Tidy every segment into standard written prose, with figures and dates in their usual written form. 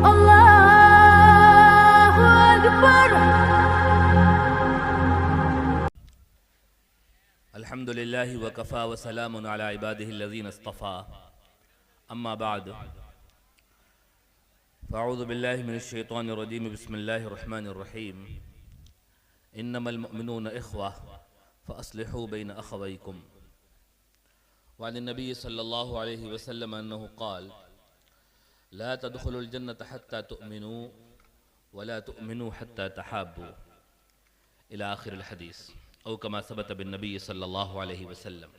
अल्लाहु अकबर। अल्हम्दुलिल्लाहि व कफ़ा व सलामुन अला इबादिहिल्लज़ीना इस्तफ़ा, अम्मा बाद, फ़अऊज़ु बिल्लाहि मिनश शैतानिर रजीम, बिस्मिल्लाहिर रहमानिर रहीम। इन्नमल मुअमिनूना इख़्वा फ़अस्लिहू बैन अख़वैकुम। व अन नबी सल्लल्लाहु अलैहि वसल्लम अन्नहु क़ाल ला तदख़ुलुल जन्नत हत्ता तुअमिनू व ला तुअमिनू हत्ता तहाब्बू इला आख़िरिल हदीस औ कमा सबत बिन नबी सल्लल्लाहु अलैहि वसल्लम।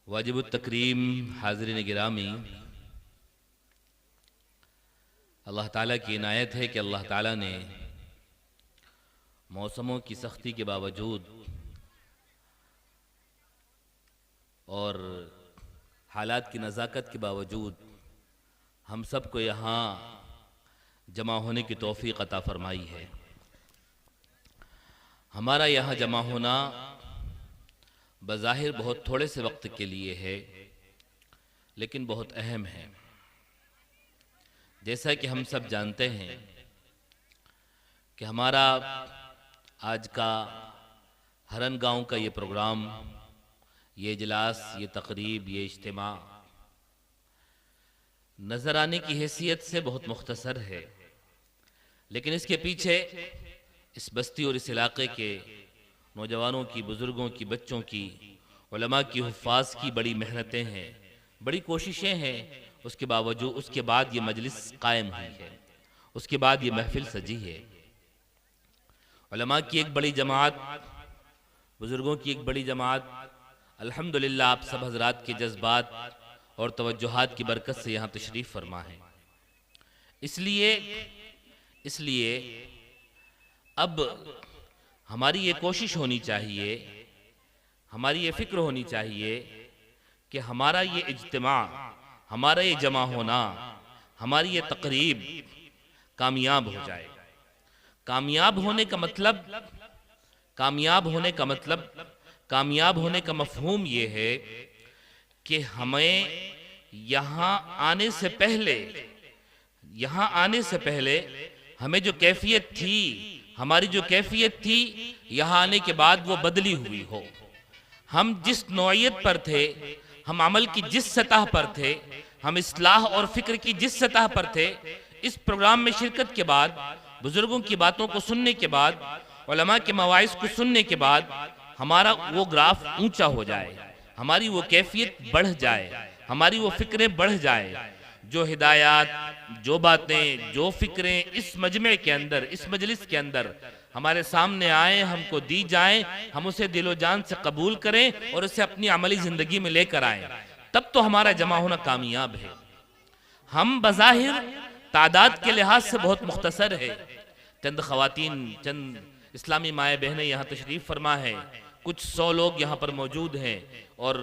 वाजिबुत तकरीम हाज़रीन गिरामी, अल्लाह ताला की इनायत है कि अल्लाह ताला ने मौसमों की सख्ती के बावजूद और हालात की नज़ाकत के बावजूद हम सबको यहाँ जमा होने की तौफ़ीक़ अता फ़रमाई है। हमारा यहाँ जमा होना बज़ाहिर बहुत थोड़े से वक्त के लिए है, लेकिन बहुत अहम है। जैसा कि हम सब जानते हैं कि हमारा आज का हरन गांव का ये प्रोग्राम, ये इजलास, ये तकरीब, ये इज्तिमा नज़र आने की हैसियत से बहुत मुख्तसर है, लेकिन इसके पीछे इस बस्ती और इस इलाके के नौजवानों की, बुज़ुर्गों की, बच्चों की, उलमा की, हुफ़ाज़ की बड़ी मेहनतें हैं, बड़ी कोशिशें हैं। उसके बावजूद, उसके बाद ये मजलिस कायम हुई है, उसके बाद ये महफिल सजी है। उलमा की एक बड़ी जमात, बुज़ुर्गों की एक बड़ी जमात, अल्हम्दुलिल्लाह आप सब हज़रात के जज्बात और तवज्जुहात की बरकत से यहाँ तशरीफ़ फरमा है। इसलिए अब हमारी ये कोशिश होनी चाहिए, हमारी ये फ़िक्र होनी चाहिए कि हमारा ये इज्तिमा, हमारा ये जमा होना, हमारी ये तकरीब कामयाब हो जाए। कामयाब होने का मफ़हूम ये है कि हमें यहाँ आने से पहले हमें जो कैफियत थी, हमारी जो कैफियत थी, यहाँ आने के बाद वो बदली हुई हो। हम जिस नौइयत पर थे, हम अमल की जिस सतह पर थे, हम इस्लाह और फिक्र की जिस सतह पर थे, इस प्रोग्राम में शिरकत के बाद, बुजुर्गों की बातों को सुनने के बाद, उलमा के मवाइज़ को सुनने के बाद हमारा वो ग्राफ ऊंचा हो जाए, हमारी वो कैफियत बढ़ जाए, हमारी वो फिक्रें बढ़ जाए। जो हिदायत, जो बातें, जो फिक्रें इस मजमे के अंदर, इस मजलिस के अंदर हमारे सामने आए, हमको दी जाएं, हम उसे दिलो जान से कबूल करें और उसे अपनी अमली ज़िंदगी में लेकर आएं, तब तो हमारा जमा होना कामयाब है। हम बज़ाहिर तादाद के लिहाज से बहुत मुख्तसर है। चंद ख़वातीन, चंद इस्लामी माए बहनें यहाँ तशरीफ़ फरमा है, कुछ 100 लोग यहाँ पर मौजूद हैं और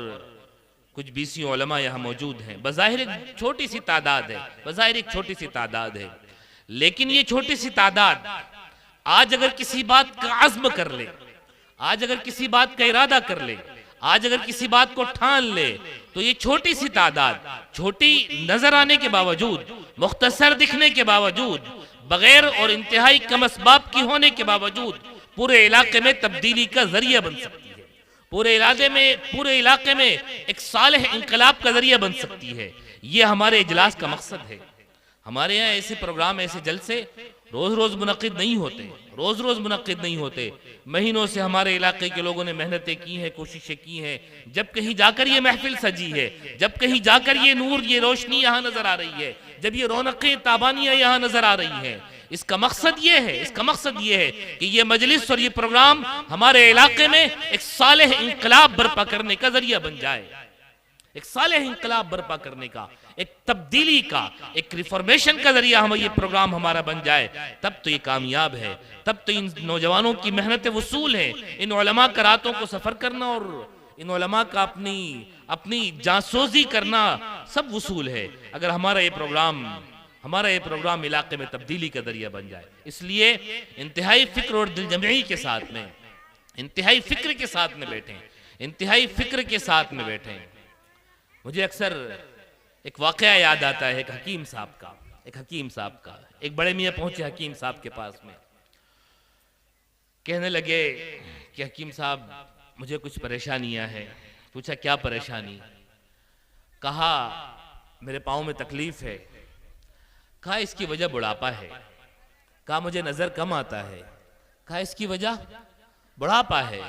कुछ 20 उलमा यहाँ मौजूद हैं। बज़ाहिर एक छोटी सी तादाद है, लेकिन ये छोटी सी तादाद आज अगर किसी बात का अज़्म कर ले, आज अगर किसी बात का इरादा कर ले, आज अगर किसी बात को ठान ले, तो ये छोटी सी तादाद, छोटी नजर आने के बावजूद, मुख्तसर दिखने के बावजूद, बगैर और इंतहाई कम असबाब की होने के बावजूद पूरे इलाके में तब्दीली का जरिया बन सकती है। पूरे इलाके में एक सालेह इंकलाब का जरिया बन सकती है। ये हमारे इजलास का मकसद है। हमारे यहाँ ऐसे प्रोग्राम, ऐसे जलसे रोज रोज मुनक्किद नहीं होते। महीनों से हमारे इलाके के लोगों ने मेहनतें की हैं, कोशिशें की हैं। जब कहीं जाकर ये महफिल सजी है, जब कहीं जाकर ये नूर, ये रोशनी यहाँ नजर आ रही है, जब ये रौनकें, ताबानियां यहाँ नजर आ रही हैं, इसका मकसद ये है कि ये मजलिस और ये प्रोग्राम हमारे इलाके में एक सालेह इंकलाब बर्पा करने का जरिया बन जाए, एक सालेह इंकलाब बर्पा करने का, एक तब्दीली का, एक रिफॉर्मेशन का जरिया हम ये प्रोग्राम हमारा बन जाए, तब तो ये कामयाब है। तब तो इन नौजवानों की मेहनतें वसूल है। इन उलमा का रातों को सफर करना और इन उलमा का अपनी जासूसी करना सब वसूल है, अगर हमारा ये प्रोग्राम इलाके में तब्दीली का जरिया बन जाए। इसलिए इंतहाई फिक्र और दिलजमई के साथ में, इंतहाई फिक्र के साथ में बैठें। मुझे अक्सर एक वाकया याद आता है एक हकीम साहब का। एक बड़े मियाँ पहुंचे हकीम साहब के पास में, कहने लगे कि हकीम साहब मुझे कुछ परेशानियां हैं। पूछा क्या परेशानी? कहा मेरे पाँव में तकलीफ है। कहा इसकी वजह बुढ़ापा है। कहा मुझे नजर कम आता है। कहा इसकी वजह बुढ़ापा है।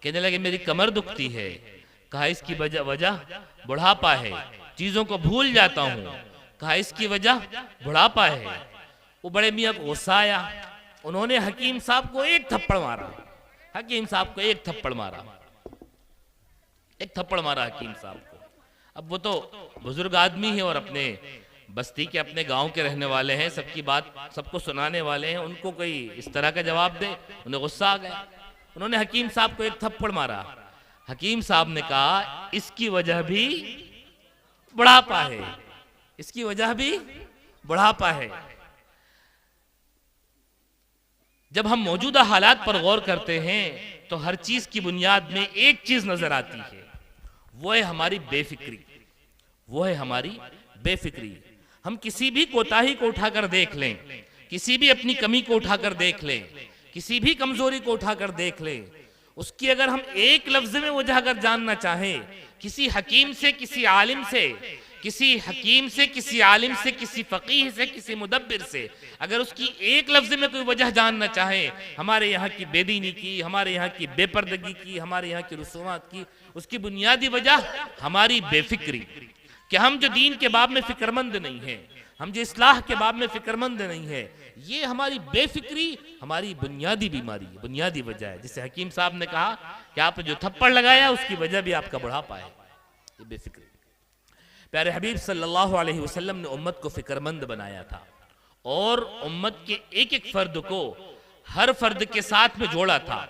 कहने लगे मेरी कमर दुखती है। कहा इसकी वजह बुढ़ापा है। चीजों को भूल जाता हूं। कहा इसकी वजह बुढ़ापा है। वो बड़े मियाँ को गुस्सा आया। उन्होंने हकीम साहब को एक थप्पड़ मारा। हकीम साहब को एक थप्पड़ मारा हकीम साहब को। अब वो तो बुजुर्ग आदमी है और अपने बस्ती के अपने गांव के रहने वाले हैं, सबकी बात सबको सुनाने वाले हैं, उनको कोई इस तरह का जवाब दे, उन्हें गुस्सा आ गया। उन्होंने हकीम साहब को एक थप्पड़ मारा। हकीम साहब ने कहा इसकी वजह भी बुढ़ापा है। इसकी वजह भी बुढ़ापा है। जब हम मौजूदा हालात पर गौर करते हैं तो हर चीज की बुनियाद में एक चीज नजर आती है, वो है हमारी बेफिक्री। हम किसी भी कोताही को उठाकर देख लें, किसी भी अपनी कमी को उठाकर देख लें, किसी भी कमजोरी को उठाकर देख लें, उसकी अगर हम एक लफ्ज में वजह अगर जानना चाहें, किसी हकीम से, किसी आलिम से, किसी फकीह से, किसी मुदब्बिर से अगर उसकी एक लफ्ज में कोई वजह जानना चाहे, हमारे यहाँ की बेदीनी की, हमारे यहाँ की बेपर्दगी की, हमारे यहाँ की रसूमात की, उसकी बुनियादी वजह हमारी बेफिक्री। कि हम जो दीन के बाब में फिक्रमंद नहीं है, हम जो इस्लाह के बाब में फिक्रमंद नहीं है, ये हमारी बेफिक्री हमारी बुनियादी बीमारी है, बुनियादी वजह है। जिसे हकीम साहब ने कहा कि आपने जो थप्पड़ लगाया उसकी वजह भी आपका बुढ़ापा है, ये बेफिक्री। प्यारे हबीब सल्लल्लाहु अलैहि वसल्लम ने उम्मत को फिक्रमंद बनाया था और उम्मत के एक एक फर्द को हर फर्द के साथ में जोड़ा था,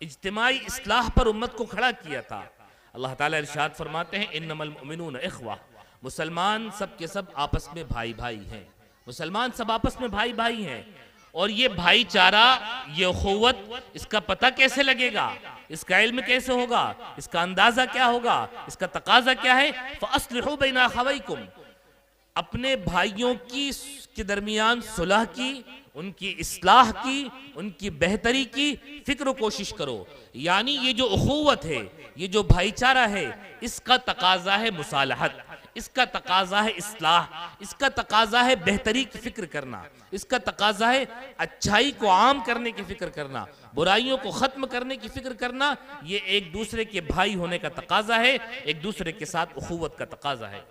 इज्तिमाई इस्लाह पर उम्मत को खड़ा किया था। अल्लाह ताला इरशाद फरमाते हैं इन्नमल मुमिनून इख्वा, मुसलमान सब के सब आपस में भाई भाई हैं। मुसलमान सब आपस में भाई भाई हैं। और ये भाईचारा, ये उखुवत, इसका पता कैसे लगेगा, इसका इल्म कैसे होगा, इसका अंदाजा क्या होगा, इसका तकाजा क्या है? फअस्लिहू बैना अखवैकुम, अपने भाइयों के दरमियान सुलह की, उनकी इस्लाह की, उनकी बेहतरी की फिक्र कोशिश करो। यानी ये जो उखुवत है, ये जो भाईचारा है, इसका तकाजा है मुसालहत, इसका तकाजा है इस्लाह, इसका तकाजा है बेहतरी की फिक्र करना, इसका तकाजा है अच्छाई को आम करने की फिक्र करना, बुराइयों को खत्म करने की फिक्र करना। ये एक दूसरे के भाई होने का तकाजा है, एक दूसरे के साथ उखुवत का तकाजा है,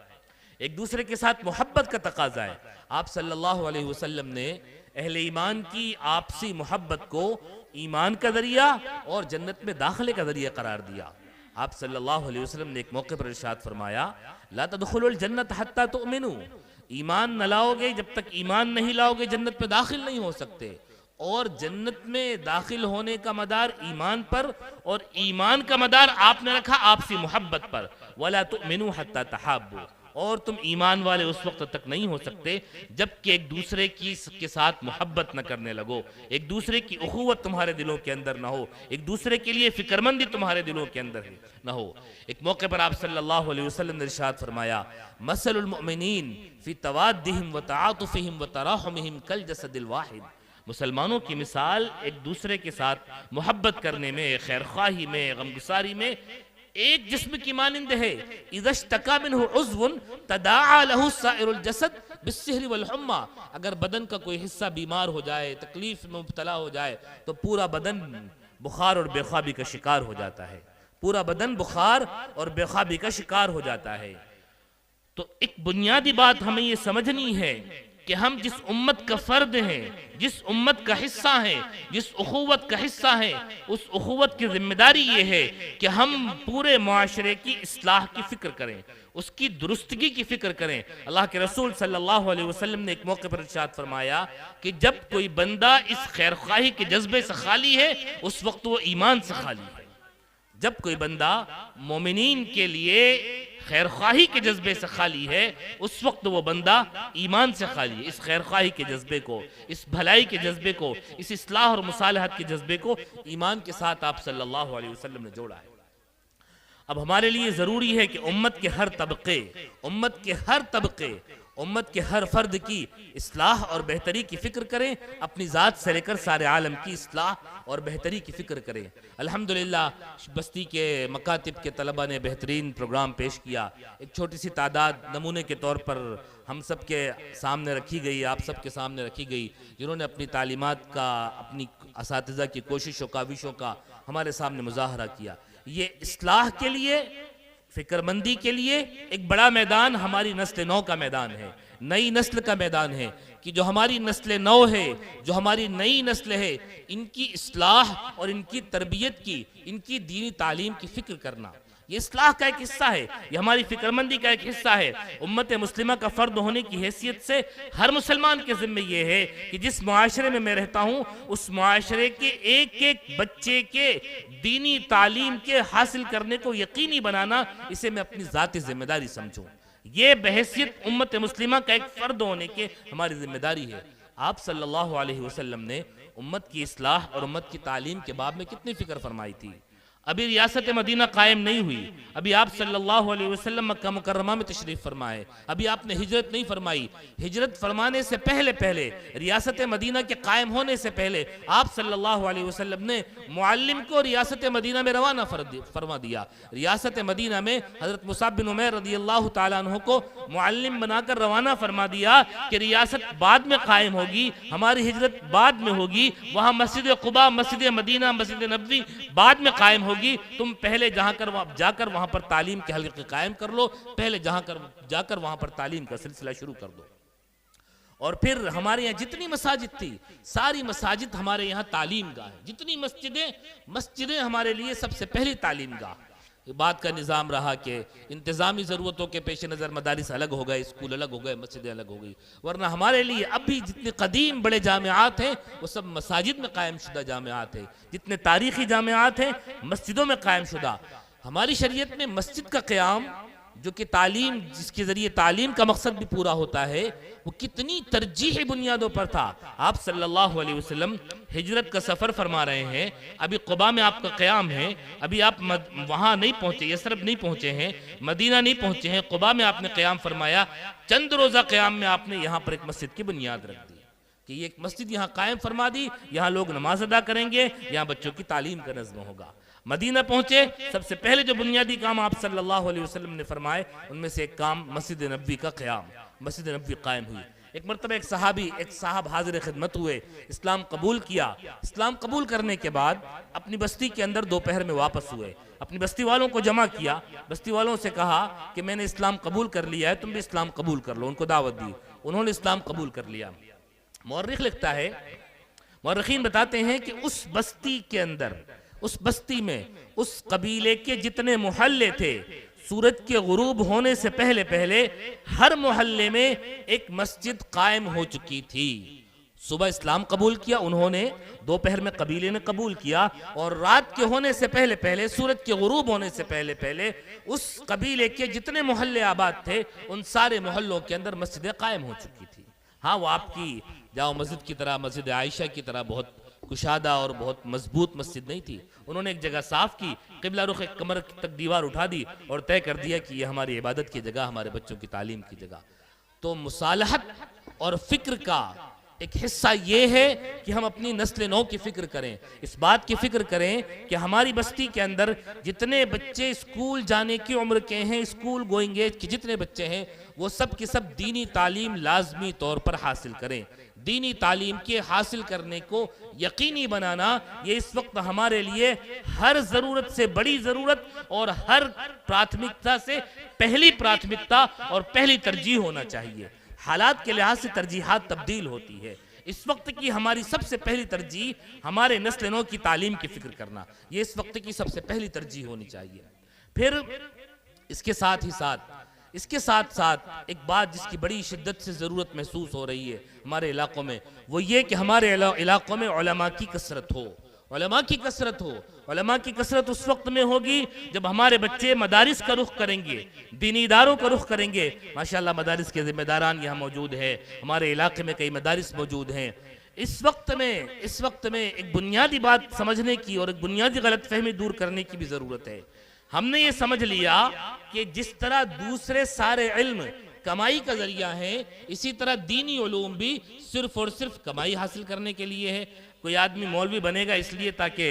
एक दूसरे के साथ मोहब्बत का तकाजा है। आप सल्लल्लाहु अलैहि वसल्लम ने अहले ईमान की आपसी मोहब्बत को ईमान का जरिया और जन्नत में दाखिले का जरिया करार दिया। आप सल्लल्लाहु अलैहि वसल्लम ने एक मौके पर इरशाद फरमाया ला तदखुलुल जन्नत हत्ता तुमिनू, ईमान न लाओगे जब तक ईमान नहीं लाओगे जन्नत में दाखिल नहीं हो सकते। और जन्नत में दाखिल होने का मदार ईमान पर, और ईमान का मदार आपने रखा आपसी मोहब्बत पर। वला तुमिनू हत्ता तहाब्बू, और तुम ईमान वाले उस वक्त तक नहीं हो सकते जबकि एक दूसरे की के साथ मोहब्बत न करने लगो, एक दूसरे की उखुवत तुम्हारे दिलों के अंदर ना हो, एक दूसरे के लिए फिक्रमंदी तुम्हारे दिलों के अंदर ना हो। एक मौके पर आप सल्लल्लाहु अलैहि वसल्लम ने इरशाद फरमाया मसलुल मुमिनीन फी तवाद्दिहिम व तआतुफिहिम व तराहुमिहिम कल जसदिल वाहिद, मुसलमानों की मिसाल एक दूसरे के साथ मोहब्बत करने में, खैरख्वाही में, गमगुसारी में एक जिस्म की मानिंद है। इज़श्तका मिन्हु उज़्वुन तदाआ लहु साइरुल जसद बिस्सिहरि वल हुम्मा, अगर बदन का कोई हिस्सा बीमार हो जाए, तकलीफ में मुब्तला हो जाए, तो पूरा बदन बुखार और बेख्वाबी का शिकार हो जाता है, पूरा बदन बुखार और बेख्वाबी का शिकार हो जाता है। तो एक बुनियादी बात हमें ये समझनी है कि हम जिस उम्मत का फर्द हैं, जिस उम्मत का हिस्सा हैं, जिस उखुवत का हिस्सा हैं, उस उखुवत की जिम्मेदारी ये है कि हम पूरे मुआशरे की इस्लाह की फिक्र करें, उसकी दुरुस्तगी की फिक्र करें। अल्लाह के रसूल सल्लल्लाहु अलैहि वसल्लम ने एक मौके पर इरशाद फरमाया कि जब कोई बंदा इस खैरख्वाही के जज्बे से खाली है, उस वक्त वो ईमान से खाली है। जब कोई बंदा मोमिनीन के लिए खैरख्वाही के जज्बे से खाली है, उस वक्त वो बंदा ईमान से खाली है। इस खैरख्वाही के जज्बे को, इस भलाई के जज्बे को, इस इस्लाह और मुसालहत के जज्बे को ईमान के साथ आप सल्लल्लाहु अलैहि वसल्लम ने जोड़ा है। अब हमारे लिए ज़रूरी है कि उम्मत के हर तबके, उम्मत के हर फर्द की इस्लाह और बेहतरी की फ़िक्र करें, अपनी ज़ात से लेकर सारे आलम की इस्लाह और बेहतरी की फ़िक्र करें। अल्हम्दुलिल्लाह बस्ती के मकातिब के तलबा ने बेहतरीन प्रोग्राम पेश किया। एक छोटी सी तादाद नमूने के तौर पर हम सब के सामने रखी गई, आप सब के सामने रखी गई, जिन्होंने अपनी तालीमात का, अपनी असातिज़ा की कोशिशों काविशों का हमारे सामने मुजाहरा किया। ये इस्लाह के लिए, फिक्रमंदी के लिए एक बड़ा मैदान हमारी नस्ल नौ का मैदान है, नई नस्ल का मैदान है कि जो हमारी नस्ल नौ है, जो हमारी नई नस्ल है, इनकी इस्लाह और इनकी तरबियत की, इनकी दीनी तालीम की फ़िक्र करना, ये इस्लाह का एक हिस्सा है, ये हमारी फिक्रमंदी का एक हिस्सा है। उम्मत मुस्लिमा का फ़र्द होने की हैसियत से हर मुसलमान के ज़िम्मे ये है कि जिस मुआशरे में मैं रहता हूँ, उस मुआशरे के एक एक बच्चे के दीनी तालीम के हासिल करने को यकीनी बनाना, इसे मैं अपनी ज़ाती ज़िम्मेदारी समझूँ। ये बहैसियत उम्मत मुस्लिमा का एक फ़र्द होने के हमारी ज़िम्मेदारी है। आप सल्लल्लाहु अलैहि वसल्लम ने उम्मत की इस्लाह और उम्मत की तालीम के बाब में कितनी फ़िक्र फरमाई थी। अभी रियासत मदीना कायम नहीं हुई, अभी आप सल्लल्लाहु अलैहि वसल्लम मक्का मुकर्रमा में तशरीफ़ फरमाए, अभी आपने हिजरत नहीं फरमाई। हिजरत फरमाने से पहले पहले, रियासत मदीना के कायम होने से पहले, आप सल्लल्लाहु अलैहि वसल्लम ने मुअल्लिम को रियासत मदीना में रवाना फरमा दिया। रियासत मदीना में हज़रत मुसाब बिन उमैर रज़ियल्लाहु ताला अन्हु को मुअल्लिम बनाकर रवाना फरमा दिया कि रियासत बाद में कायम होगी, हमारी हिजरत बाद में होगी, वहाँ मस्जिद क़ुबा, मस्जिद मदीना, मस्जिद नबवी बाद में कायम होगी, तुम पहले जाकर वहां पर तालीम के हल्के कायम कर लो, पहले जाकर वहां पर तालीम का सिलसिला शुरू कर दो। और फिर हमारे यहाँ जितनी मसाजिद थी, सारी मसाजिद हमारे यहाँ तालीम गाह है। जितनी मस्जिदें हमारे लिए सबसे पहली तालीम गाह। बात का निज़ाम रहा कि इंतज़ामी ज़रूरतों के पेश नज़र मदारिस अलग हो गए, स्कूल अलग हो गए, मस्जिदें अलग हो गई, वरना हमारे लिए अब भी जितने कदीम बड़े जामियात हैं वो सब मसाजिद में कायम शुदा जामियात हैं। जितने तारीख़ी जामियात हैं मस्जिदों में कायम शुदा। हमारी शरीयत में मस्जिद का क़याम, जो कि तालीम, जिसके ज़रिए तालीम का मकसद भी पूरा होता है, वो कितनी तरजीही बुनियादों पर था। आप सल्लल्लाहु अलैहि वसल्लम हिजरत का सफ़र फरमा रहे हैं, अभी क़ुबा में आपका क़याम है, अभी आप वहाँ नहीं पहुँचे, यसरब नहीं पहुँचे हैं, मदीना नहीं पहुँचे हैं, क़ुबा में आपने क़याम फरमाया। चंद रोज़ा क़याम में आपने यहाँ पर एक मस्जिद की बुनियाद रख दी कि ये एक मस्जिद यहाँ कायम फरमा दी, यहाँ लोग नमाज अदा करेंगे, यहाँ बच्चों की तालीम का नज़्म होगा। मदीना पहुंचे, सबसे पहले जो बुनियादी काम आप सल्लल्लाहु अलैहि वसल्लम ने फरमाए, उनमें से एक काम मस्जिद नबवी का क़याम, मस्जिद नबवी कायम हुई। एक मरतबा एक साहब हाजिर खिदमत हुए, इस्लाम कबूल किया। इस्लाम कबूल करने के बाद अपनी बस्ती के अंदर दोपहर में वापस हुए, अपनी बस्ती वालों को जमा किया, बस्ती वालों से कहा कि मैंने इस्लाम कबूल कर लिया है, तुम भी इस्लाम कबूल कर लो। उनको दावत दी, उन्होंने इस्लाम कबूल कर लिया। मौर्रिख लिखता है, मौर्रिखीन बताते हैं कि उस बस्ती के अंदर, उस बस्ती में, उस कबीले के जितने मोहल्ले थे, सूरज के गुरूब होने से पहले पहले हर मोहल्ले में एक मस्जिद कायम हो चुकी थी। सुबह इस्लाम कबूल किया उन्होंने, दोपहर में कबीले ने कबूल किया, और रात के होने से पहले पहले, सूरज के गुरूब होने से पहले पहले उस कबीले के जितने मोहल्ले आबाद थे, उन सारे मोहल्लों के अंदर मस्जिदें कायम हो चुकी थी। हाँ, वो आपकी जाओ मस्जिद की तरह, मस्जिद आयशा की तरह बहुत कुशादा और बहुत मजबूत मस्जिद नहीं थी। उन्होंने एक जगह साफ की, किबला रुख एक कमर तक दीवार उठा दी और तय कर दिया कि ये हमारी इबादत की जगह, हमारे बच्चों की तालीम की जगह। तो मुसालहत और फिक्र का एक हिस्सा ये है कि हम अपनी नस्ल नौ की फिक्र करें, इस बात की फिक्र करें कि हमारी बस्ती के अंदर जितने बच्चे स्कूल जाने की उम्र के हैं, स्कूल गोइंग एज के जितने बच्चे हैं, वो सब की सब दीनी तालीम लाजमी तौर पर हासिल करें। दीनी तालीम के हासिल करने को यकीनी बनाना, ये इस वक्त हमारे लिए हर ज़रूरत से बड़ी ज़रूरत और हर प्राथमिकता से पहली प्राथमिकता और पहली तरजीह होना चाहिए। हालात के लिहाज से तरजीहात तब्दील होती है। इस वक्त की हमारी सबसे पहली तरजीह हमारे नस्ल नौ की तालीम की फिक्र करना, ये इस वक्त की सबसे पहली तरजीह होनी चाहिए। फिर इसके साथ साथ एक बात जिसकी बड़ी शिद्दत से ज़रूरत महसूस हो रही है हमारे इलाकों में, वो ये कि हमारे इलाकों में उलमा की कसरत हो। उलमा की कसरत हो। उलमा की कसरत उस वक्त में होगी जब हमारे बच्चे मदारिस का रुख करेंगे, दीनी इदारों का रुख करेंगे। माशाअल्लाह मदारिस के जिम्मेदारान यहाँ मौजूद है, हमारे इलाके में कई मदारिस मौजूद हैं। इस वक्त में एक बुनियादी बात समझने की और एक बुनियादी गलत फहमी दूर करने की भी ज़रूरत है हमने ये समझ लिया कि जिस तरह दूसरे सारे इल्म कमाई का जरिया है, इसी तरह दीनी उलूम भी सिर्फ और सिर्फ कमाई हासिल करने के लिए है। कोई आदमी मौलवी बनेगा इसलिए ताकि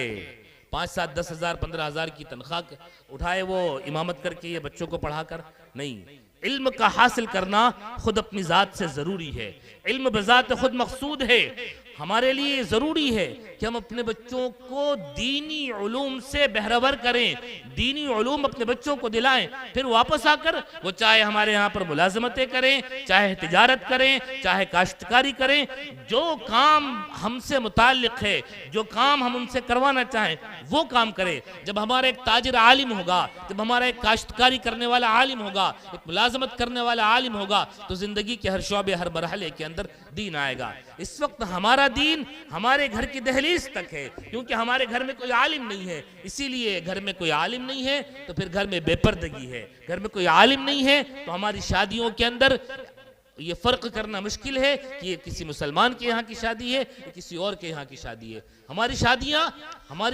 5, 7, 10 हज़ार 15 हज़ार की तनख्वाह उठाए वो इमामत करके ये बच्चों को पढ़ाकर, नहीं। इल्म का हासिल करना खुद अपनी ज़ात से ज़रूरी है। इल्म बज़ात खुद मकसूद है। हमारे लिए ज़रूरी है कि हम अपने बच्चों को दीनी उलूम से बहरावर करें, दीनी उलूम अपने बच्चों को दिलाएं। फिर वापस आकर वो चाहे हमारे यहाँ पर मुलाजमतें करें, चाहे तिजारत करें, चाहे काश्तकारी करें, जो काम हमसे मुताल्लिक़ है, जो काम हम उनसे करवाना चाहें वो काम करें। जब हमारा एक ताजिर आलिम होगा, जब हमारा एक काश्तकारी करने वाला आलिम होगा, एक मुलाजमत करने वाला आलिम होगा, तो ज़िंदगी के हर शोबे हर मरहले के अंदर दीन आएगा। इस वक्त हमारा दीन हमारे घर की दहलीज तक है, क्योंकि हमारे घर में कोई आलिम नहीं है। इसीलिए घर में कोई आलिम नहीं है तो फिर घर में बेपर्दगी है। घर में कोई आलिम नहीं है तो हमारी शादियों के अंदर ये फर्क करना मुश्किल है कि ये किसी मुसलमान के यहाँ की शादी है या किसी और के यहाँ की शादी है। हमारी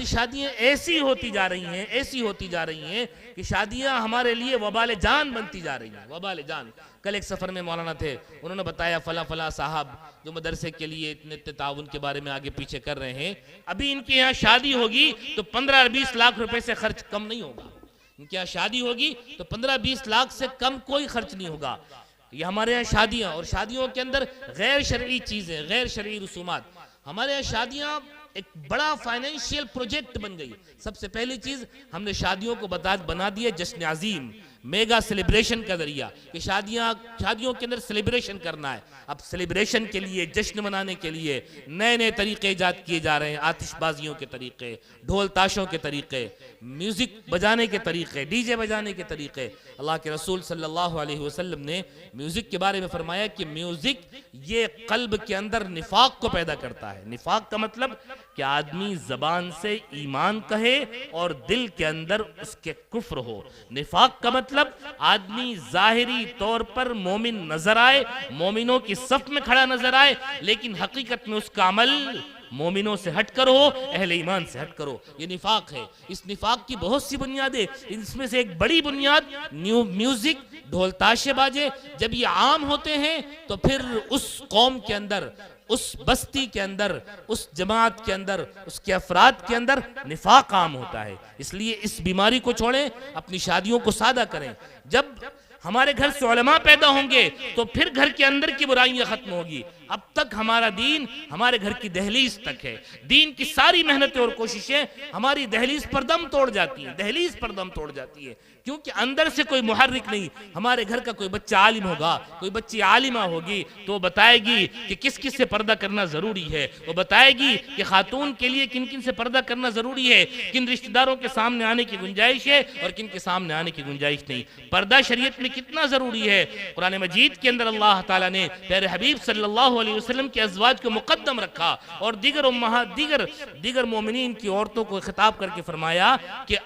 शादियाँ ऐसी होती जा रही हैं, ऐसी होती जा रही हैं कि शादियाँ हमारे लिए वबाल जान बनती जा रही हैं, वबाल जान। कल एक सफ़र में मौलाना थे, उन्होंने बताया फला फला साहब जो मदरसे के लिए इतने ताउन के बारे में आगे पीछे कर रहे हैं, अभी इनके यहाँ शादी होगी तो 15-20 लाख रुपए से खर्च कम नहीं होगा। इनके यहाँ शादी होगी तो 15-20 लाख से कम कोई खर्च नहीं होगा। ये हमारे यहाँ शादियाँ, और शादियों के अंदर गैर शरई चीज़ें, गैर शरई रसूमात। हमारे यहाँ शादियाँ एक बड़ा फाइनेंशियल प्रोजेक्ट बन गई। सबसे पहली चीज़ हमने शादियों को बना दिया जश्न अजीम, मेगा सेलिब्रेशन का जरिया कि शादियों के अंदर सेलिब्रेशन करना है। अब सेलिब्रेशन के लिए, जश्न मनाने के लिए नए नए तरीके ईजाद किए जा रहे हैं। आतिशबाजियों के तरीके, ढोल ताशों के तरीके, म्यूज़िक बजाने के तरीके, डीजे बजाने के तरीके। अल्लाह के रसूल सल्लल्लाहु अलैहि वसल्लम ने म्यूज़िक के बारे में फरमाया कि म्यूज़िक ये क़ल्ब के अंदर निफाक को पैदा करता है। निफाक का मतलब कि आदमी ज़बान से ईमान कहे और दिल के अंदर उसके कुफ्र हो। निफाक का मतलब आदमी ज़ाहिरी तौर पर मोमिन नजर आए, मोमिनों की सफ में खड़ा नजर आए, लेकिन हकीकत में उसका अमल मोमिनों से हटकर हो, अहले ईमान से हटकर हो। ये निफाक है। इस निफाक की बहुत सी बुनियादें, इसमें से एक बड़ी बुनियाद म्यूजिक, ढोल ताशे बाजे जब ये आम होते हैं तो फिर उस कौम के अंदर, उस बस्ती के अंदर, उस जमात के अंदर, उसके अफराद के अंदर निफाक आम होता है। इसलिए इस बीमारी को छोड़ें, अपनी शादियों को सादा करें। जब हमारे घर से उलमा पैदा होंगे तो फिर घर के अंदर की बुराइयां खत्म होगी। अब तक हमारा दीन हमारे घर की दहलीज तक है। दीन की सारी मेहनतें और कोशिशें हमारी दहलीज पर दम तोड़ जाती हैं, दहलीज पर दम तोड़ जाती है, क्योंकि अंदर से कोई मुहर्रिक नहीं। हमारे घर का कोई बच्चा आलिम होगा, कोई बच्ची आलिमा होगी तो वो बताएगी कि किस किस से पर्दा करना ज़रूरी है। वो बताएगी कि खातून के लिए किन किन से पर्दा करना ज़रूरी है, किन रिश्तेदारों के सामने आने की गुंजाइश है और किन के सामने आने की गुंजाइश नहीं। पर्दा शरीयत में कितना ज़रूरी है। कुरान मजीद के अंदर अल्लाह ताला ने प्यारे हबीब सल्लल्लाहु अलैहि वसल्लम के अज़वाज को मुक़द्दम रखा और दीगर मोमिनीन की औरतों को खिताब करके फरमाया कि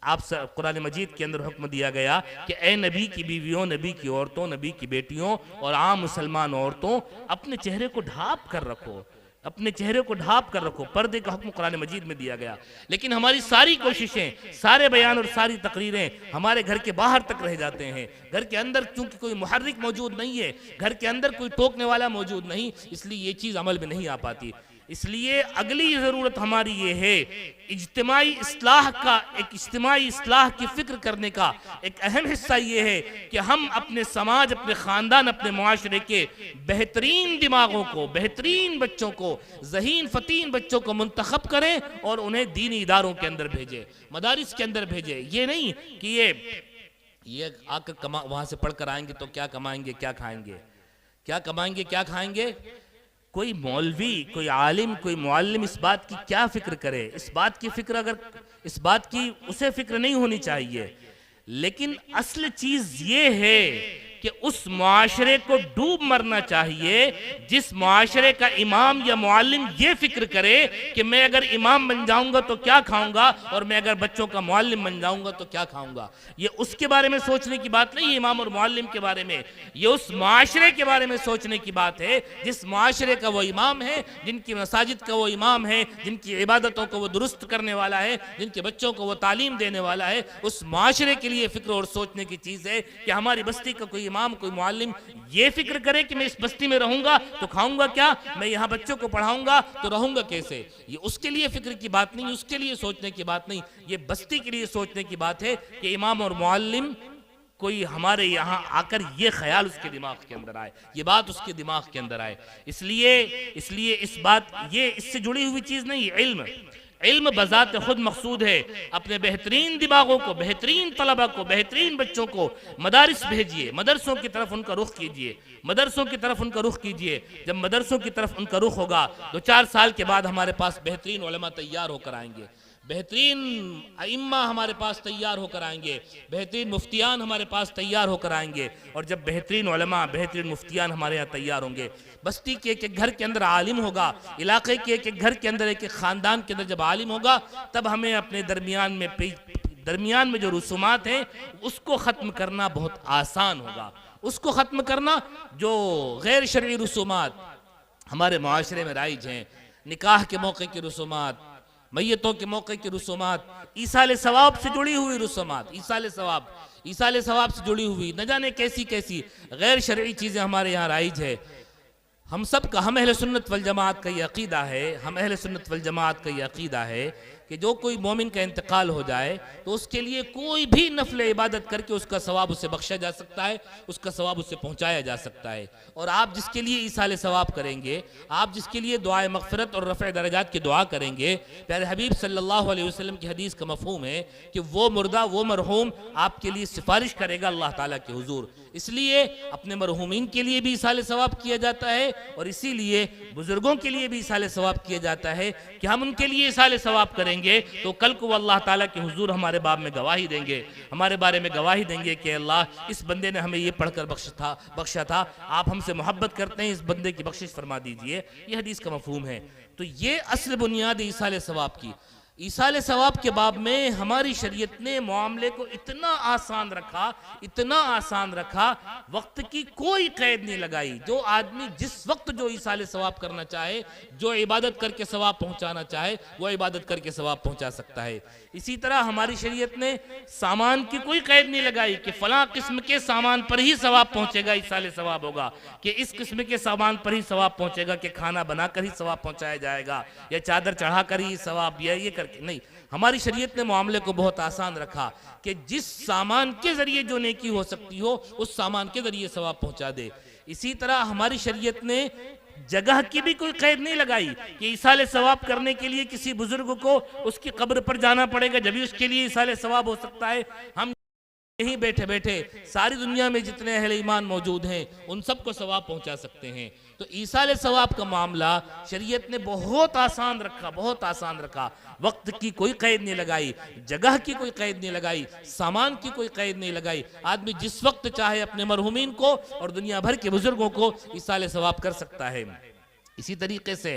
आप कुरान मजीद के अंदर हुक्म दिया गया कि ए नबी की बीवियों, नबी की औरतों, नबी की बेटियों और आम मुसलमान औरतों, अपने चेहरे को ढाँप कर रखो, अपने चेहरे को ढाँप कर रखो। पर्दे का हुक्म कुरान मजीद में दिया गया। लेकिन हमारी सारी कोशिशें, सारे बयान और सारी तकरीरें हमारे घर के बाहर तक रह जाते हैं। घर के अंदर चूंकि कोई मुहर्रिक मौजूद नहीं है, घर के अंदर कोई टोकने वाला मौजूद नहीं, इसलिए ये चीज़ अमल में नहीं आ पाती। इसलिए अगली ज़रूरत हमारी ये है इज्तिमाई इस्लाह का, एक इज्तिमाई इस्लाह की फिक्र करने का एक अहम हिस्सा ये है कि हम अपने समाज, अपने ख़ानदान, अपने मुआशरे के बेहतरीन दिमागों को, बेहतरीन बच्चों को, ज़हीन फ़तीन बच्चों को मुंतखब करें और उन्हें दीनी इदारों के अंदर भेजें, मदारिस के अंदर भेजें। ये नहीं कि ये आकर वहाँ से पढ़ कर आएंगे तो क्या कमाएंगे, क्या खाएंगे, क्या कमाएंगे, क्या खाएंगे। कोई मौलवी, कोई आलिम, कोई मुअल्लिम इस बात की क्या फिक्र करे, इस बात की फिक्र, अगर इस बात की उसे फिक्र नहीं होनी चाहिए। लेकिन असल चीज ये है कि उस मुआशरे को डूब मरना चाहिए जिस मुआशरे का इमाम या मुअल्लिम ये फिक्र करे कि मैं अगर इमाम बन जाऊंगा तो क्या खाऊंगा और मैं अगर बच्चों का मुअल्लिम बन जाऊंगा तो क्या खाऊंगा। ये उसके बारे में सोचने की बात नहीं है इमाम और मुअल्लिम के बारे में, ये उस मुआशरे के बारे में सोचने की बात है जिस मुआशरे का वो इमाम है, जिनकी मसाजिद का वो इमाम है, जिनकी इबादतों को वो दुरुस्त करने वाला है, जिनके बच्चों को वो तालीम देने वाला है। उस मुआशरे के लिए फिक्र और सोचने की चीज़ है कि हमारी बस्ती का कोई इमाम कोई मुअल्लिम ये फिक्र करे कि मैं इस बस्ती में रहूंगा तो खाऊंगा क्या, मैं यहाँ बच्चों को पढ़ाऊंगा तो रहूंगा कैसे। ये उसके लिए फिक्र की बात नहीं, उसके लिए सोचने की बात नहीं, ये बस्ती के लिए सोचने की बात है कि इमाम और मुअल्लिम कोई हमारे यहाँ आकर ये ख्याल उसके दिमाग के अंदर आए, ये बात उसके दिमाग के अंदर आए। इसलिए इस बात ये इससे जुड़ी हुई चीज़ नहीं, इल्म इल्म बजात खुद मकसूद है। अपने बेहतरीन दिमागों को, बेहतरीन तलबा को, बेहतरीन बच्चों को मदारिस भेजिए, मदरसों की तरफ उनका रुख कीजिए, मदरसों की तरफ उनका रुख कीजिए। जब मदरसों की तरफ उनका रुख होगा तो 4 साल के बाद हमारे पास बेहतरीन उलमा तैयार होकर आएंगे, बेहतरीन अइम्मा हमारे पास तैयार होकर आएंगे, बेहतरीन मुफ्तियान हमारे पास तैयार होकर आएंगे। और जब बेहतरीन उलमा, बेहतरीन मुफ्तियान हमारे यहाँ तैयार होंगे, बस्ती के एक एक घर के अंदर आलिम होगा, इलाके के एक एक घर के अंदर, एक एक ख़ानदान के अंदर जब आलिम होगा, तब हमें अपने दरमियान में जो रसूमात हैं उसको ख़त्म करना बहुत आसान होगा। उसको ख़त्म करना, जो गैर शरई रसूमात हमारे माशरे में राइज हैं, निकाह के मौके की रसूमात, मैयतों के मौके की रसूमात, ईसाले सवाब से जुड़ी हुई रसूमात, ईसाले सवाब से जुड़ी हुई न जाने कैसी कैसी गैर शरई चीज़ें हमारे यहाँ राइज है। हम अहले सुन्नत वल जमात का ये अक़ीदा है, हम अहले सुन्नत वल जमात का ये अक़ीदा है कि जो कोई मोमिन का इंतकाल हो जाए तो उसके लिए कोई भी नफल इबादत करके उसका सवाब उसे बख्शा जा सकता है, उसका सवाब उसे पहुंचाया जा सकता है। और आप जिसके लिए ईसाले सवाब करेंगे, आप जिसके लिए दुआए मग़फ़िरत और रफ़े दरजात की दुआ करेंगे, प्यारे हबीब सल्लल्लाहु अलैहि वसल्लम की हदीस का मफ़हूम है कि वो मुर्दा, वो मरहूम आपके लिए सिफारिश करेगा अल्लाह ताला के हुजूर। इसलिए अपने मरहूमीन के लिए भी ईसाले सवाब किया जाता है और इसीलिए बुजुर्गों के लिए भी ईसाले सवाब किया जाता है कि हम उनके लिए ईसाले सवाब करेंगे तो कल को अल्लाह ताला के हुजूर हमारे बाब में गवाही देंगे, हमारे बारे में गवाही देंगे कि अल्लाह इस बंदे ने हमें ये पढ़कर बख्शा था, आप हमसे मोहब्बत करते हैं, इस बंदे की बख्शिश फरमा दीजिए। ये हदीस का मफहूम है। तो ये असल बुनियाद ईसाले सवाब की। ईसाले सवाब के बाब में हमारी शरीयत ने मामले को इतना आसान रखा, वक्त की कोई कैद नहीं लगाई। जो आदमी जिस वक्त जो ईसाले सवाब करना चाहे, जो इबादत करके सवाब पहुंचाना चाहे, वो इबादत करके सवाब पहुंचा सकता है। इसी तरह हमारी शरीयत ने सामान की कोई कैद नहीं लगाई कि फलां किस्म के सामान पर ही सवाब पहुंचेगा, ईसाले सवाब होगा, कि इस किस्म के सामान पर ही सवाब पहुंचेगा, कि खाना बनाकर ही सवाब पहुंचाया जाएगा या चादर चढ़ाकर ही सवाब, या ये नहीं। हमारी शरीयत ने मामले को बहुत आसान रखा कि जिस सामान के जरिए जो नेकी हो सकती हो उस सामान के जरिए सवाब पहुंचा दे। इसी तरह हमारी शरीयत ने जगह की भी कोई कैद नहीं लगाई कि ईसाले सवाब करने के लिए किसी बुजुर्ग को उसकी कब्र पर जाना पड़ेगा जब भी उसके लिए ईसाले सवाब हो सकता है। हम यहीं बैठे बैठे सारी दुनिया में जितने अहले ईमान मौजूद हैं उन सबको सवाब पहुंचा सकते हैं। तो ईसाले सवाब का मामला शरीयत ने बहुत आसान रखा। वक्त की कोई कैद नहीं लगाई, जगह की कोई कैद नहीं लगाई, सामान की कोई कैद नहीं लगाई। आदमी जिस वक्त चाहे अपने मरहुमीन को और दुनिया भर के बुजुर्गों को ईसाले सवाब कर सकता है। इसी तरीके से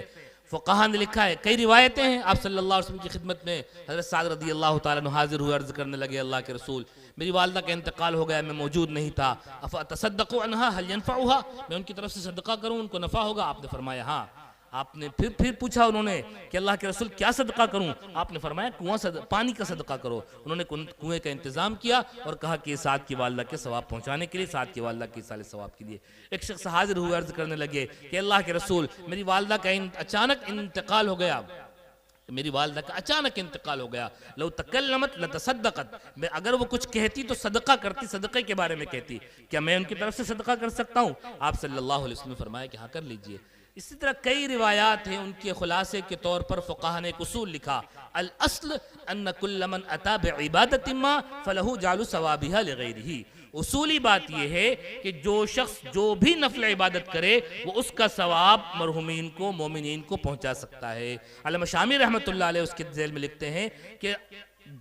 फ़ुक़हा ने लिखा है, कई रिवायतें हैं, आप सल्लल्लाहु अलैहि वसल्लम की खिदमत में हज़रत साद रज़ी अल्लाह ताला अन्हु हाजिर हुए, अर्ज़ करने लगे, अल्लाह के रसूल, मेरी वालिदा का इंतकाल हो गया, मैं मौजूद नहीं था, अफ़अतसद्दक़ु अन्हा हल यनफ़उहा, मैं उनकी तरफ से सदका करूँ, उनको नफ़ा होगा? आपने फरमाया हाँ। आपने फिर पूछा उन्होंने कि अल्लाह के रसूल क्या सदका करूं? आपने फरमाया पानी का सदका करो। उन्होंने कुएं का इंतजाम किया और कहा कि साद की वालिदा के सवाब पहुंचाने के लिए, साद की वालिदा के साले सवाब के लिए। एक शख्स हाजिर हुए, अर्ज करने लगे कि अल्लाह के रसूल, मेरी वालिदा का अचानक इंतकाल हो गया, मेरी वालिदा का अचानक इंतकाल हो गया, लो तकल्लमत लतसद्दक़त, मैं अगर वो कुछ कहती तो सदका करती, सदक़े के बारे में कहती, क्या मैं उनकी तरफ से सदका कर सकता हूँ? आप सल्लल्लाहु अलैहि वसल्लम ने फरमाया कि हाँ कर लीजिए। इसी तरह कई रिवायात हैं, उनके खुलासे के तौर पर फ़ुक़हा ने एक उसूल लिखा, अल अस्ल अन्न कुल्ल मन अता बिइबादतिन मा फलहु जालु सवाबिहा लिगैरिही। उसूली बात यह है कि जो शख्स जो भी नफल इबादत करे वो उसका सवाब मरहुमीन को, मोमिनीन को पहुंचा सकता है। अल्लामा शामी रहमतुल्लाह अलैह उसके ज़ेल में लिखते हैं कि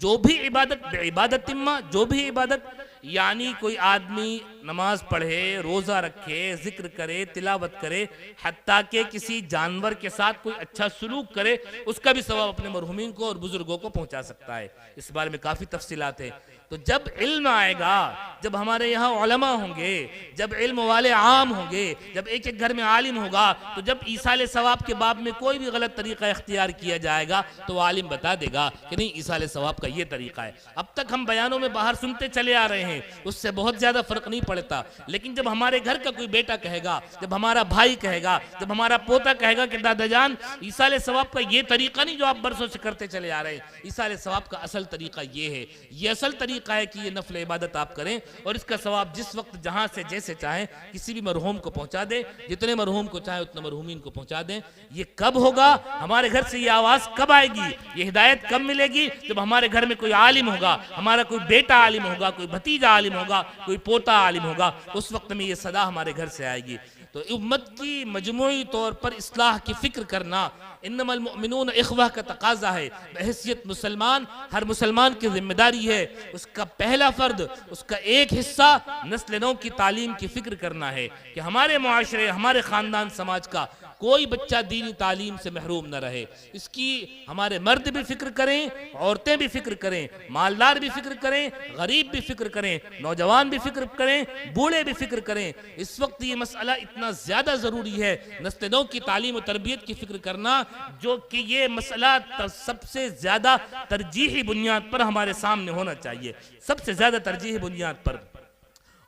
जो भी इबादत इबादत तिम्मा, जो भी इबादत, यानी कोई आदमी नमाज पढ़े, रोज़ा रखे, जिक्र करे, तिलावत करे, हत्ता के किसी जानवर के साथ कोई अच्छा सलूक करे, उसका भी सवाब अपने मरहुमीन को और बुजुर्गों को पहुंचा सकता है। इस बारे में काफ़ी तफसीलात है। तो जब इल्म आएगा, जब हमारे यहाँ उलमा होंगे, जब इल्म वाले आम होंगे, जब एक एक घर में आलिम होगा, तो जब ईसाले सवाब के बाब में कोई भी गलत तरीका इख्तियार किया जाएगा तो वो आलिम बता देगा कि नहीं, ईसाले सवाब का ये तरीका है। अब तक हम बयानों में बाहर सुनते चले आ रहे हैं, उससे बहुत ज़्यादा फर्क नहीं पड़ता। लेकिन जब हमारे घर का कोई बेटा कहेगा, जब हमारा भाई कहेगा, जब हमारा पोता कहेगा कि दादा जान, ईसाले सवाब का ये तरीका नहीं जो आप बरसों से करते चले आ रहे हैं, ईसाले सवाब का असल तरीका ये है, ये असल तरीका है कि ये नफल इबादत आप करें और इसका सवाब जिस वक्त जहां से जैसे चाहें किसी भी मरहूम को पहुंचा दें, जितने मरहूम को चाहे उतने मरहूमीन को पहुंचा दें। ये कब होगा, हमारे घर से ये आवाज़ कब आएगी, ये हिदायत कब मिलेगी? जब हमारे घर में कोई आलिम होगा, हमारा कोई बेटा आलिम होगा, कोई भतीजा आलिम होगा, कोई पोता आलिम होगा, उस वक्त में ये सदा हमारे घर से आएगी। तो उम्मत की मजमूई तौर पर इस्लाह की फिक्र करना इन्नमल मुमिनून इख्वा का तकाजा है। बहैसियत मुसलमान, हर मुसलमान की जिम्मेदारी है, उसका पहला फर्द, उसका एक हिस्सा नस्ल नौ की तालीम की फिक्र करना है कि हमारे मुआशरे, हमारे ख़ानदान समाज का कोई बच्चा दीनी तालीम से महरूम न रहे। इसकी हमारे मर्द भी फिक्र करें, औरतें भी फिक्र करें, मालदार भी फिक्र करें, गरीब भी फिक्र करें, नौजवान भी फिक्र करें, बूढ़े भी फिक्र करें। इस वक्त ये मसला इतना ज़्यादा ज़रूरी है नस्ल नौ की तालीम और तरबियत की फिक्र करना, जो कि ये मसला सबसे ज़्यादा तरजीही बुनियाद पर हमारे सामने होना चाहिए, सबसे ज़्यादा तरजीही बुनियाद पर।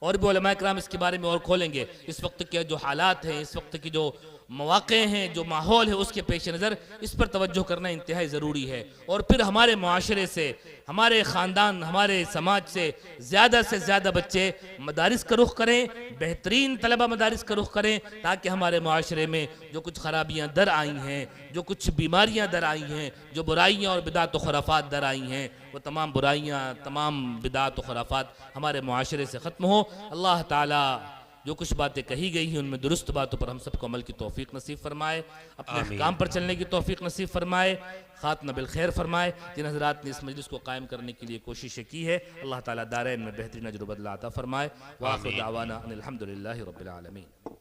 और भी उलमा किराम इसके बारे में और खोलेंगे। इस वक्त के जो हालात हैं, इस वक्त की जो मौक़े हैं, जो माहौल है, उसके पेश नज़र इस पर तवज्जो करना इंतहाई ज़रूरी है। और फिर हमारे माशरे से, हमारे ख़ानदान, हमारे समाज से ज़्यादा बच्चे मदारिस का रुख करें, बेहतरीन तलबा मदारिस का रुख करें, ताकि हमारे माशरे में जो कुछ ख़राबियाँ दर आई हैं, जो कुछ बीमारियाँ दर आई हैं, जो बुराइयाँ और बिदात व खुराफात दर आई हैं, वो तमाम बुराइयाँ, तमाम बिदात व खुराफात हमारे माशरे से ख़त्म हो। अल्लाह ताला जो कुछ बातें कही गई हैं उनमें दुरुस्त बातों पर हम सबको अमल की तौफीक नसीब फरमाए, अपने काम पर चलने की तौफीक नसीब फरमाए, खात्मा बिल खैर फरमाए। जिन हज़रात ने इस मजलिस को कायम करने के लिए कोशिशें की है, अल्लाह ताला दारैन में बेहतरीन अजर बदला अता फरमाए। व आखिर दावाना अनिल हम्दुलिल्लाहि रब्बिल आलमीन।